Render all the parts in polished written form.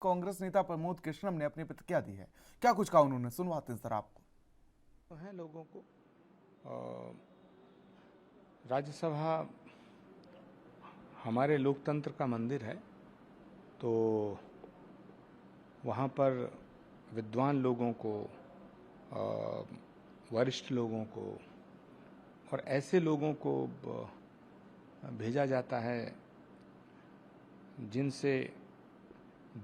कांग्रेस नेता प्रमोद कृष्णम ने अपनी प्रतिक्रिया दी है। क्या कुछ कहा उन्होंने, सुनवाते हैं जरा आपको। तो है लोगों को राज्यसभा हमारे लोकतंत्र का मंदिर है, तो वहाँ पर विद्वान लोगों को, वरिष्ठ लोगों को और ऐसे लोगों को भेजा जाता है जिनसे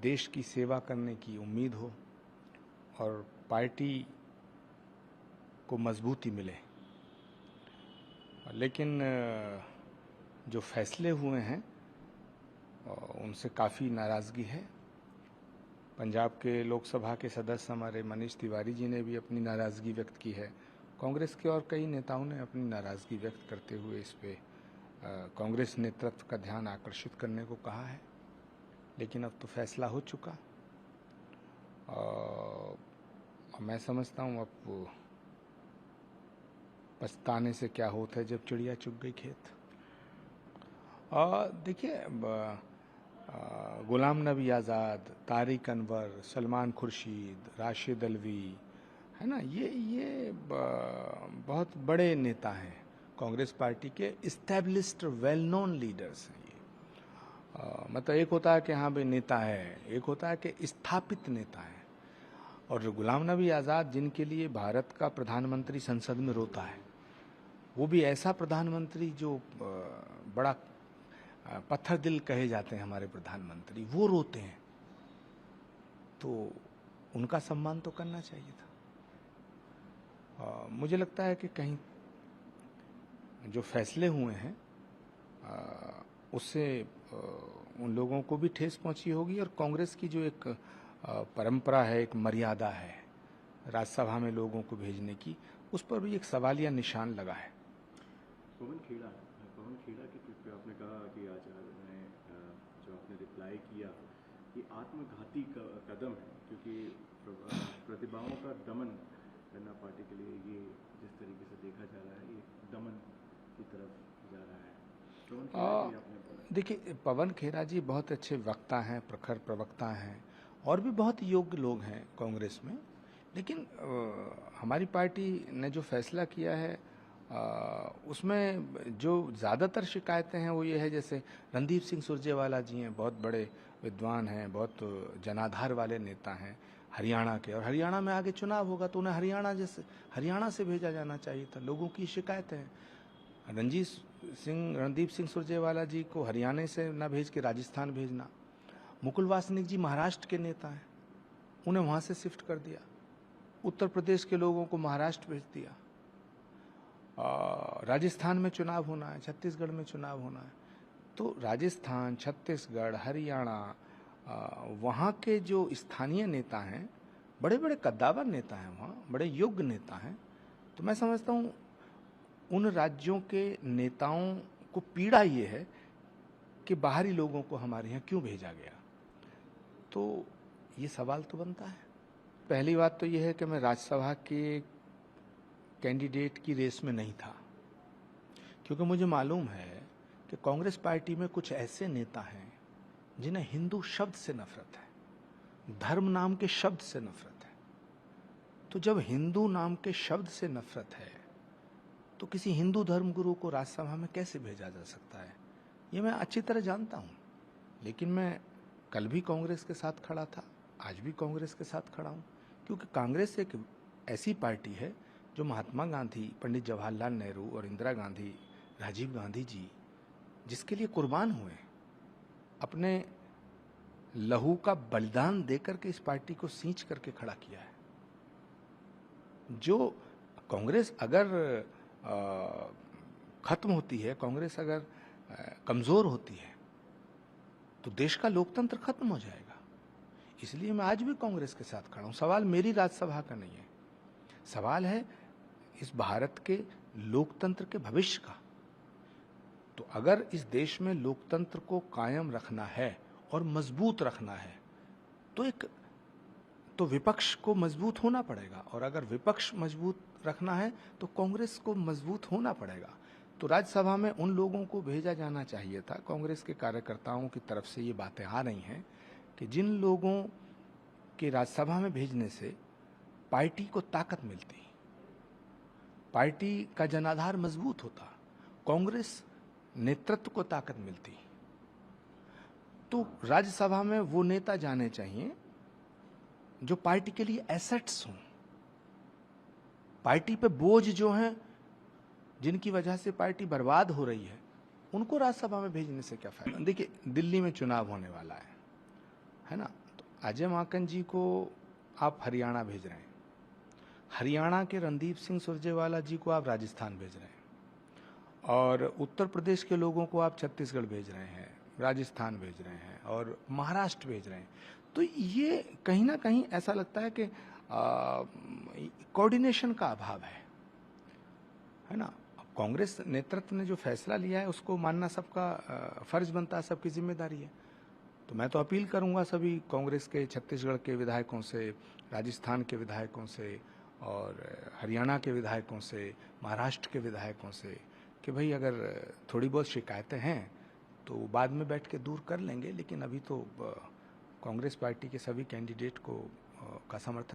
देश की सेवा करने की उम्मीद हो और पार्टी को मजबूती मिले। लेकिन जो फैसले हुए हैं उनसे काफ़ी नाराज़गी है। पंजाब के लोकसभा के सदस्य हमारे मनीष तिवारी जी ने भी अपनी नाराज़गी व्यक्त की है। कांग्रेस के और कई नेताओं ने अपनी नाराज़गी व्यक्त करते हुए इस पे कांग्रेस नेतृत्व का ध्यान आकर्षित करने को कहा है। लेकिन अब तो फैसला हो चुका। मैं समझता हूँ अब पछताने से क्या होता है जब चिड़िया चुग गई खेत। देखिए, गुलाम नबी आज़ाद, तारिक अनवर, सलमान खुर्शीद, राशिद अल्वी, है ना, ये बहुत बड़े नेता हैं। कांग्रेस पार्टी के इस्टेब्लिश्ड वेल नोन लीडर्स हैं ये। मतलब एक होता है कि हाँ भाई नेता है, एक होता है कि स्थापित नेता है। और गुलाम नबी आज़ाद, जिनके लिए भारत का प्रधानमंत्री संसद में रोता है, वो भी ऐसा प्रधानमंत्री जो बड़ा पत्थर दिल कहे जाते हैं हमारे प्रधानमंत्री, वो रोते हैं, तो उनका सम्मान तो करना चाहिए था। मुझे लगता है कि कहीं जो फैसले हुए हैं उससे उन लोगों को भी ठेस पहुंची होगी। और कांग्रेस की जो एक परंपरा है, एक मर्यादा है राज्यसभा में लोगों को भेजने की, उस पर भी एक सवालिया निशान लगा है। पवन खेड़ा के ट्वीट पे आपने कहा कि आचार्य ने जो आपने रिप्लाई किया, ये आत्मघाती कदम है, क्योंकि प्रतिभाओं का दमन करना पार्टी के लिए, ये जिस तरीके से देखा जा रहा है, ये दमन की तरफ जा रहा है। पवन खेड़ा की आपने बोला। देखिए, पवन खेड़ा जी बहुत अच्छे वक्ता हैं, प्रखर प्रवक्ता हैं, और भी बहुत योग्य लोग हैं कांग्रेस में। लेकिन हमारी पार्टी ने जो फैसला किया है उसमें जो ज़्यादातर शिकायतें हैं वो ये है, जैसे रणदीप सिंह सुरजेवाला जी हैं, बहुत बड़े विद्वान हैं, बहुत जनाधार वाले नेता हैं हरियाणा के, और हरियाणा में आगे चुनाव होगा तो उन्हें हरियाणा से भेजा जाना चाहिए था। लोगों की शिकायतें हैं। रणदीप सिंह सुरजेवाला जी को हरियाणा से ना भेज के राजस्थान भेजना। मुकुल वासनिक जी महाराष्ट्र के नेता हैं, उन्हें वहाँ से शिफ्ट कर दिया। उत्तर प्रदेश के लोगों को महाराष्ट्र भेज दिया। राजस्थान में चुनाव होना है, छत्तीसगढ़ में चुनाव होना है, तो राजस्थान, छत्तीसगढ़, हरियाणा, वहाँ के जो स्थानीय नेता हैं, बड़े बड़े कद्दावर नेता हैं, वहाँ बड़े योग्य नेता हैं। तो मैं समझता हूँ उन राज्यों के नेताओं को पीड़ा ये है कि बाहरी लोगों को हमारे यहाँ क्यों भेजा गया। तो ये सवाल तो बनता है। पहली बात तो ये है कि मैं राज्यसभा के कैंडिडेट की रेस में नहीं था, क्योंकि मुझे मालूम है कि कांग्रेस पार्टी में कुछ ऐसे नेता हैं जिन्हें हिंदू शब्द से नफरत है, धर्म नाम के शब्द से नफरत है। तो जब हिंदू नाम के शब्द से नफरत है तो किसी हिंदू धर्मगुरु को राज्यसभा में कैसे भेजा जा सकता है, ये मैं अच्छी तरह जानता हूँ। लेकिन मैं कल भी कांग्रेस के साथ खड़ा था, आज भी कांग्रेस के साथ खड़ा हूँ, क्योंकि कांग्रेस एक ऐसी पार्टी है जो महात्मा गांधी, पंडित जवाहरलाल नेहरू और इंदिरा गांधी, राजीव गांधी जी जिसके लिए कुर्बान हुए, अपने लहू का बलिदान देकर के इस पार्टी को सींच करके खड़ा किया है। जो कांग्रेस अगर खत्म होती है, कांग्रेस अगर कमजोर होती है, तो देश का लोकतंत्र खत्म हो जाएगा। इसलिए मैं आज भी कांग्रेस के साथ खड़ा हूं। सवाल मेरी राज्यसभा का नहीं है, सवाल है इस भारत के लोकतंत्र के भविष्य का। तो अगर इस देश में लोकतंत्र को कायम रखना है और मजबूत रखना है, तो विपक्ष को मजबूत होना पड़ेगा, और अगर विपक्ष मजबूत रखना है तो कांग्रेस को मजबूत होना पड़ेगा। तो राज्यसभा में उन लोगों को भेजा जाना चाहिए था। कांग्रेस के कार्यकर्ताओं की तरफ से ये बातें आ रही हैं कि जिन लोगों के राज्यसभा में भेजने से पार्टी को ताकत मिलती, पार्टी का जनाधार मजबूत होता, कांग्रेस नेतृत्व को ताकत मिलती, तो राज्यसभा में वो नेता जाने चाहिए जो पार्टी के लिए एसेट्स हों, पार्टी पे बोझ जो हैं, जिनकी वजह से पार्टी बर्बाद हो रही है, उनको राज्यसभा में भेजने से क्या फायदा। देखिए, दिल्ली में चुनाव होने वाला है ना, तो अजय माकन जी को आप हरियाणा भेज रहे हैं, हरियाणा के रणदीप सिंह सुरजेवाला जी को आप राजस्थान भेज रहे हैं, और उत्तर प्रदेश के लोगों को आप छत्तीसगढ़ भेज रहे हैं, राजस्थान भेज रहे हैं और महाराष्ट्र भेज रहे हैं। तो ये कहीं ना कहीं ऐसा लगता है कि कोऑर्डिनेशन का अभाव है ना। अब कांग्रेस नेतृत्व ने जो फैसला लिया है उसको मानना सबका फर्ज बनता है, सबकी जिम्मेदारी है। तो मैं तो अपील करूंगा सभी कांग्रेस के छत्तीसगढ़ के विधायकों से, राजस्थान के विधायकों से और हरियाणा के विधायकों से, महाराष्ट्र के विधायकों से कि भाई अगर थोड़ी बहुत शिकायतें हैं तो बाद में बैठ के दूर कर लेंगे, लेकिन अभी तो कांग्रेस पार्टी के सभी कैंडिडेट को का समर्थन